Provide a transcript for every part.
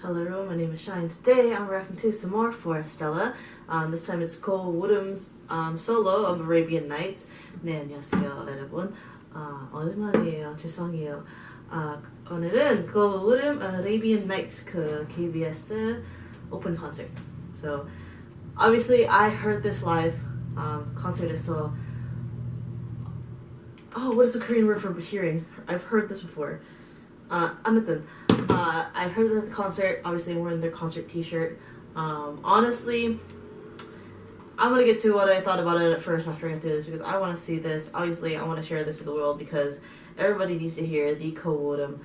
Hello everyone, my name is Shine. Today I'm reacting to some more Forestella. This time it's Cole Woodham's solo of Arabian Nights. 네, 안녕하세요 여러분. 오랜만이에요. 죄송해요. 오늘은 Cole Woodham Arabian Nights 그 KBS open concert. So obviously I heard this live concert에서. Oh, what is the Korean word for hearing? I've heard this before. 아무튼 I heard the concert. Obviously, we're in their concert T-shirt. Honestly, I'm gonna get to what I thought about it at first after I get through this because I want to see this. Obviously, I want to share this to the world because everybody needs to hear the Cole Woodham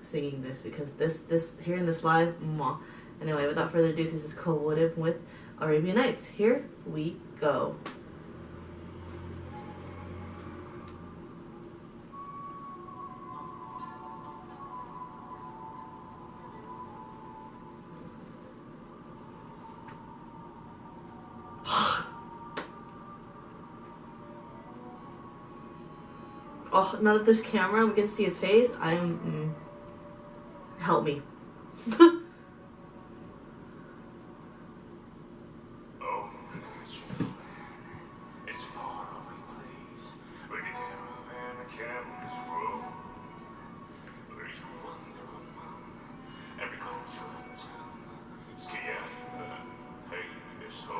singing this because this hearing this live. Mwah. Anyway, without further ado, this is Cole Woodham with Arabian Nights. Here we go. Oh, now that there's camera, we can see his face. Help me. It's far away place where the caravan and camels roam. Where you wander among agricultural town.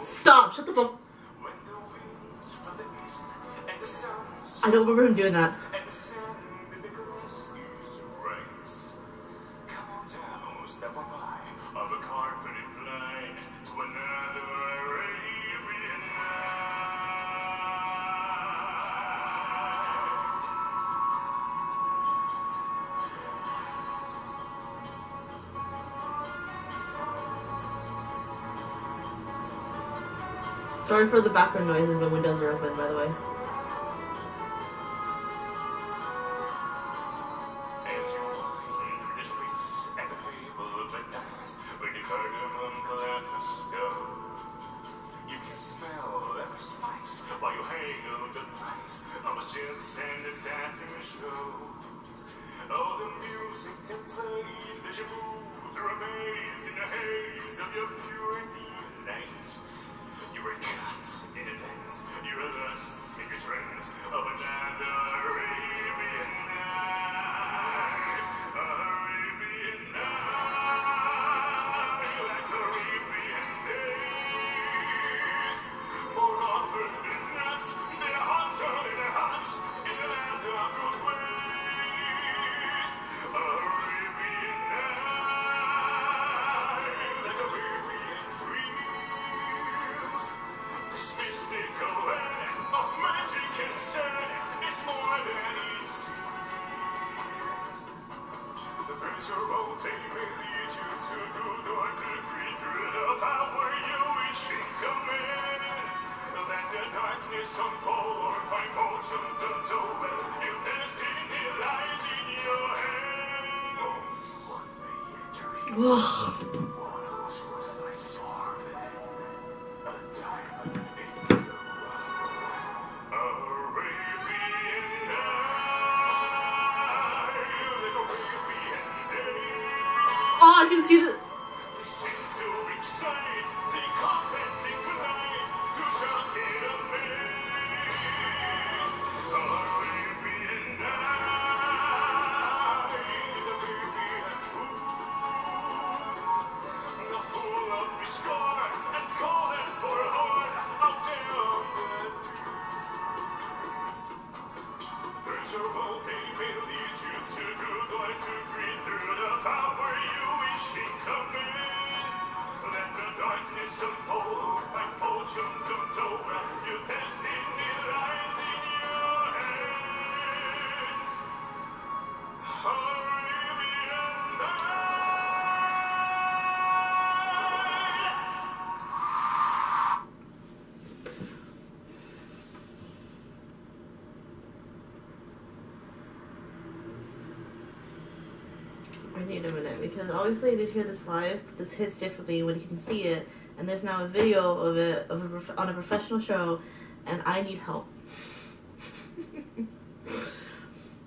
Stop! Shut the fuck. When the winds from the east and the sun. I don't remember him doing that. And the sand in the grass is right. Come on down, step on by of a carpeted flight to another Arabian night. Sorry for the background noises when windows are open, by the way. You can smell every spice while you hang the price of a silks and a satin shows. Oh, the music that plays as you move through a maze in the haze of your pure delight. You were caught in a dance, you were lost in your trance of another Arabian night. Arabian night, like Arabian days. More often than not, they're hotter than hot in the land of good ways. Arabian night, like Arabian dreams. This mystical land of magic and sand is more than it seems. The treasure road they may lead you to good or to greed through the power you wish it commands. Let the darkness unfold or by fortunes untold. Your destiny lies in your hands. One may enter here. One whose ruthless sword within. A diamond in the rough. Arabian night, like Arabian day. Oh, I can see the. They seem to excite, take off and take flight to shock and amaze. Arabian night, the Arabian woods. Now full of score and calling for a horn, I'll tell the truth. Treasure vault, they may lead you to good or to greed through the power you wish it cometh. Let the darkness unfold by fortunes untold. Your destiny lies in your hands. Arabian night. I need a minute because obviously I did hear this live, but this hits differently when you can see it, and there's now a video of it on a professional show, and I need help.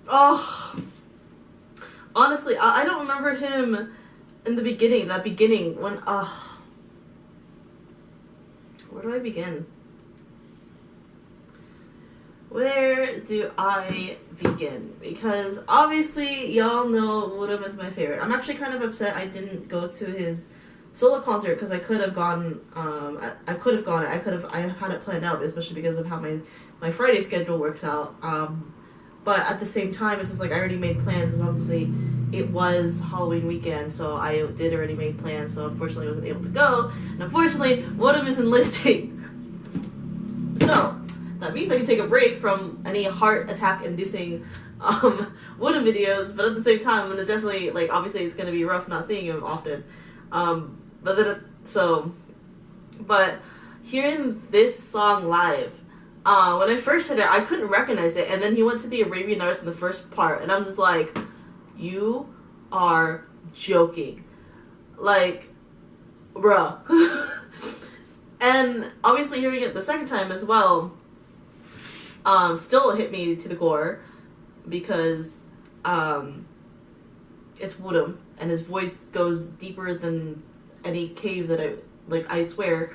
Oh, honestly, I don't remember him in the beginning, that beginning when where do I begin? Where do I begin? Because obviously y'all know Woodham is my favorite. I'm actually kind of upset I didn't go to his solo concert because I could have gone. I could have gone. I had it planned out, especially because of how my Friday schedule works out. But at the same time, it's just like I already made plans because obviously it was Halloween weekend, so I did already make plans. So unfortunately, I wasn't able to go. And unfortunately, Woodham is enlisting. So that means I can take a break from any heart attack inducing Woodham videos. But at the same time, I'm gonna definitely like obviously it's gonna be rough not seeing him often. But hearing this song live, when I first heard it, I couldn't recognize it, and then he went to the Arabian Nights in the first part, and I'm just like, you are joking, like, bruh. And obviously hearing it the second time as well, still hit me to the core, because it's Woodham, and his voice goes deeper than any cave that I swear.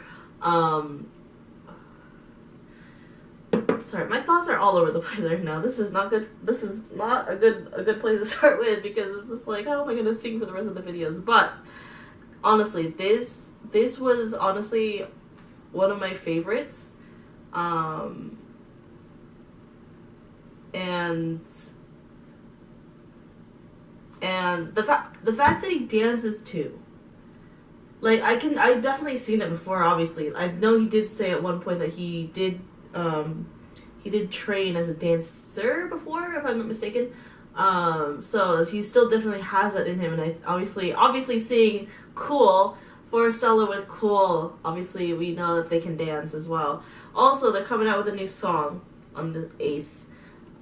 Sorry, my thoughts are all over the place right now. This was not good. This was not a good place to start with, because it's just like, how am I gonna think for the rest of the videos? But honestly, this was honestly one of my favorites. And the fact that he dances too. Like, I definitely seen it before, obviously. I know he did say at one point that he did train as a dancer before, if I'm not mistaken. So he still definitely has that in him, and I obviously seeing Cool, Forestella with Cool, obviously we know that they can dance as well. Also, they're coming out with a new song on the 8th.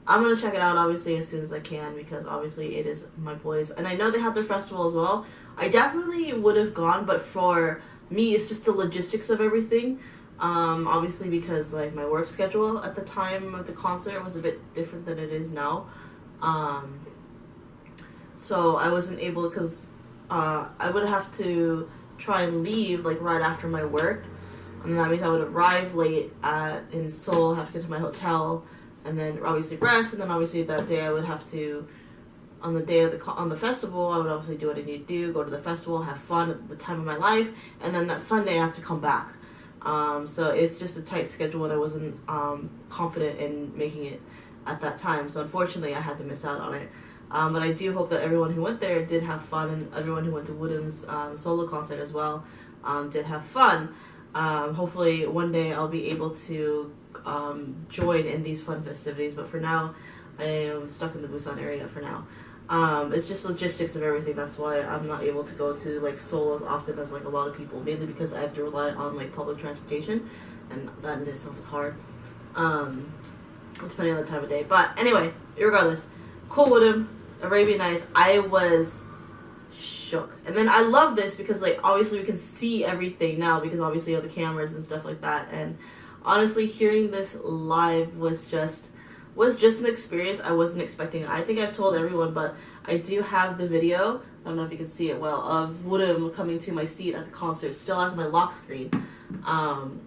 I'm gonna check it out obviously as soon as I can, because obviously it is my boys, and I know they have their festival as well. I definitely would have gone, but for me it's just the logistics of everything. Obviously because like my work schedule at the time of the concert was a bit different than it is now. So I wasn't able, because I would have to try and leave like right after my work, and that means I would arrive late in Seoul, have to get to my hotel, and then obviously rest, and then obviously that day I would have to, on the day of the festival, I would obviously do what I need to do, go to the festival, have fun at the time of my life, and then that Sunday I have to come back. So it's just a tight schedule, and I wasn't confident in making it at that time. So unfortunately, I had to miss out on it. But I do hope that everyone who went there did have fun, and everyone who went to Woodham's solo concert as well did have fun. Hopefully one day I'll be able to join in these fun festivities, but for now I am stuck in the Busan area for now. It's just logistics of everything. That's why I'm not able to go to like Seoul as often as like a lot of people, mainly because I have to rely on like public transportation, and that in itself is hard, depending on the time of day. But anyway, regardless, Cool Woodham, Arabian Nights, I was shook. And then I love this because like obviously we can see everything now, because obviously of the cameras and stuff like that, and honestly hearing this live was just an experience I wasn't expecting. I think I've told everyone, but I do have the video, I don't know if you can see it well, of Woodham coming to my seat at the concert, still as my lock screen.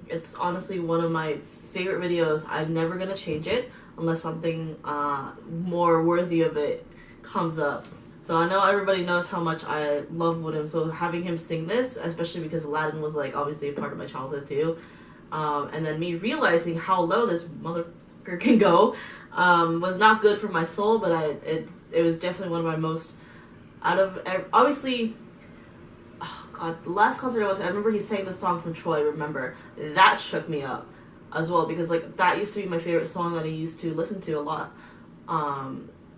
It's honestly one of my favorite videos. I'm never gonna change it unless something more worthy of it comes up. So I know everybody knows how much I love Woodham, so having him sing this, especially because Aladdin was like obviously a part of my childhood too, and then me realizing how low this motherfucker can go, was not good for my soul, but it was definitely one of my most, obviously, oh god, the last concert I went to, I remember he sang the song from Troy, Remember. That shook me up as well, because like that used to be my favorite song that I used to listen to a lot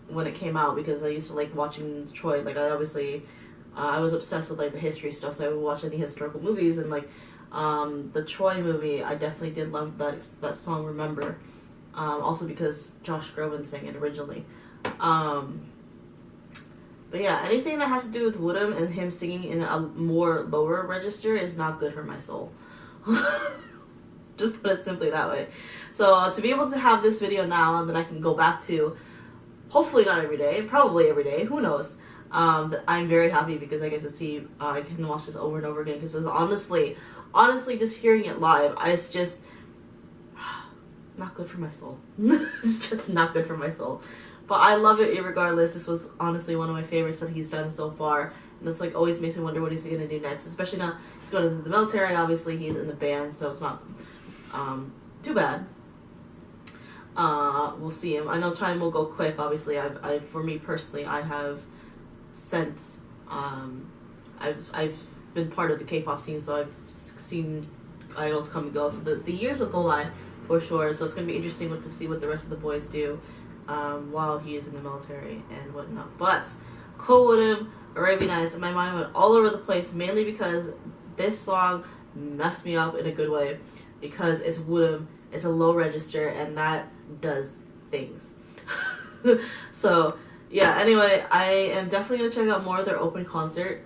when it came out, because I used to like watching Troy. Like I was obsessed with like the history stuff, so I would watch any historical movies, and like the Troy movie, I definitely did love that song Remember, also because Josh Groban sang it originally. But yeah, anything that has to do with Woodham and him singing in a more lower register is not good for my soul. Just put it simply that way. So to be able to have this video now that I can go back to, hopefully not every day, probably every day, who knows, I'm very happy because I get to see, I can watch this over and over again because it's honestly, just hearing it live, it's just not good for my soul. It's just not good for my soul. But I love it regardless. This was honestly one of my favorites that he's done so far. And it's like always makes me wonder what he's going to do next. Especially now he's going to the military. Obviously he's in the band, so it's not too bad. We'll see him. I know time will go quick. Obviously, for me personally, I have since I've been part of the K-pop scene, so I've seen idols come and go. So the years will go by for sure. So it's gonna be interesting to see what the rest of the boys do while he is in the military and whatnot. But Cool With Him, Arabian Nights, my mind went all over the place, mainly because this song messed me up in a good way, because it's Woodham, it's a low register, and that does things. So yeah, anyway, I am definitely going to check out more of their open concert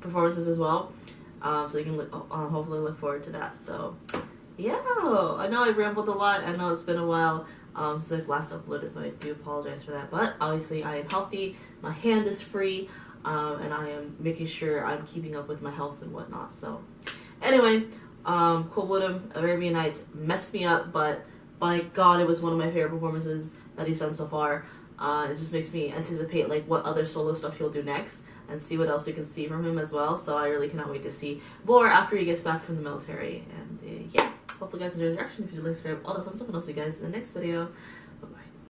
performances as well, so you can hopefully look forward to that. So yeah, I know I've rambled a lot. I know it's been a while since I've last uploaded, so I do apologize for that. But obviously I am healthy, my hand is free, and I am making sure I'm keeping up with my health and whatnot. So anyway, Cool With Him, Arabian Nights messed me up, but by God, it was one of my favorite performances that he's done so far. It just makes me anticipate like what other solo stuff he'll do next and see what else we can see from him as well. So I really cannot wait to see more after he gets back from the military. And yeah, hopefully you guys enjoyed the reaction. If you did, like, subscribe, all that fun stuff, and I'll see you guys in the next video.